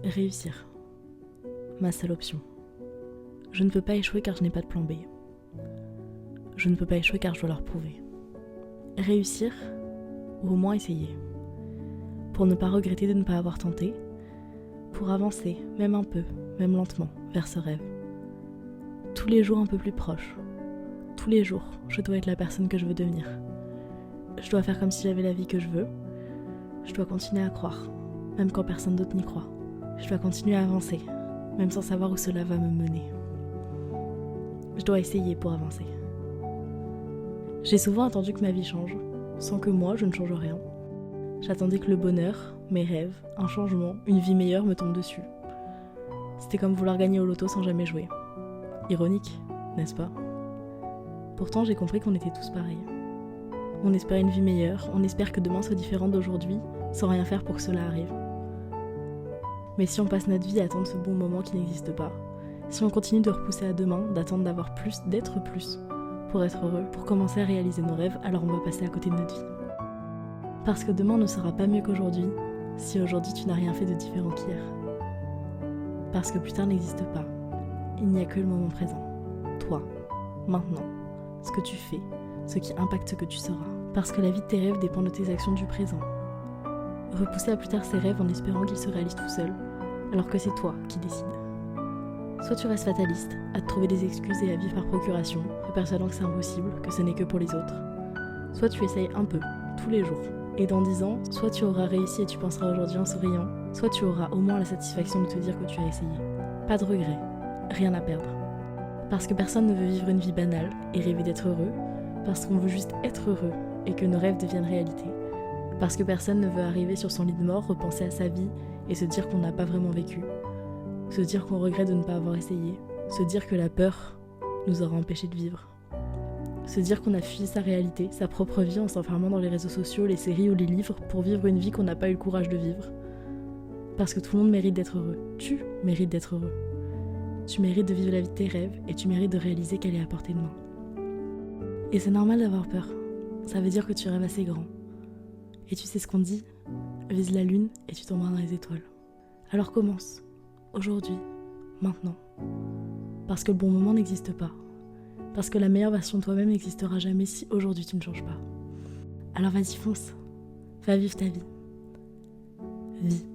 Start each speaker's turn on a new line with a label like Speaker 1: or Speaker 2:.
Speaker 1: Réussir. Ma seule option. Je ne peux pas échouer car je n'ai pas de plan B. Je ne peux pas échouer car je dois leur prouver. Réussir, ou au moins essayer. Pour ne pas regretter de ne pas avoir tenté. Pour avancer, même un peu, même lentement, vers ce rêve. Tous les jours un peu plus proche. Tous les jours, je dois être la personne que je veux devenir. Je dois faire comme si j'avais la vie que je veux. Je dois continuer à croire, même quand personne d'autre n'y croit. Je dois continuer à avancer, même sans savoir où cela va me mener. Je dois essayer pour avancer. J'ai souvent attendu que ma vie change, sans que moi, je ne change rien. J'attendais que le bonheur, mes rêves, un changement, une vie meilleure me tombent dessus. C'était comme vouloir gagner au loto sans jamais jouer. Ironique, n'est-ce pas ? Pourtant, j'ai compris qu'on était tous pareils. On espère une vie meilleure, on espère que demain soit différent d'aujourd'hui, sans rien faire pour que cela arrive. Mais si on passe notre vie à attendre ce bon moment qui n'existe pas, si on continue de repousser à demain, d'attendre d'avoir plus, d'être plus, pour être heureux, pour commencer à réaliser nos rêves, alors on va passer à côté de notre vie. Parce que demain ne sera pas mieux qu'aujourd'hui, si aujourd'hui tu n'as rien fait de différent qu'hier. Parce que plus tard n'existe pas. Il n'y a que le moment présent. Toi, maintenant, ce que tu fais, ce qui impacte ce que tu seras. Parce que la vie de tes rêves dépend de tes actions du présent. Repousser à plus tard ses rêves en espérant qu'ils se réalisent tout seuls, alors que c'est toi qui décides. Soit tu restes fataliste, à te trouver des excuses et à vivre par procuration, te persuadant que c'est impossible, que ce n'est que pour les autres. Soit tu essayes un peu, tous les jours. Et dans 10 ans, soit tu auras réussi et tu penseras aujourd'hui en souriant, soit tu auras au moins la satisfaction de te dire que tu as essayé. Pas de regret, rien à perdre. Parce que personne ne veut vivre une vie banale et rêver d'être heureux, parce qu'on veut juste être heureux et que nos rêves deviennent réalité. Parce que personne ne veut arriver sur son lit de mort, repenser à sa vie et se dire qu'on n'a pas vraiment vécu. Se dire qu'on regrette de ne pas avoir essayé. Se dire que la peur nous aura empêchés de vivre. Se dire qu'on a fui sa réalité, sa propre vie en s'enfermant dans les réseaux sociaux, les séries ou les livres pour vivre une vie qu'on n'a pas eu le courage de vivre. Parce que tout le monde mérite d'être heureux. Tu mérites d'être heureux. Tu mérites de vivre la vie de tes rêves et tu mérites de réaliser qu'elle est à portée de main. Et c'est normal d'avoir peur. Ça veut dire que tu rêves assez grand. Et tu sais ce qu'on dit ? Vise la lune et tu tomberas dans les étoiles. Alors commence. Aujourd'hui. Maintenant. Parce que le bon moment n'existe pas. Parce que la meilleure version de toi-même n'existera jamais si aujourd'hui tu ne changes pas. Alors vas-y, fonce. Va vivre ta vie. Vis.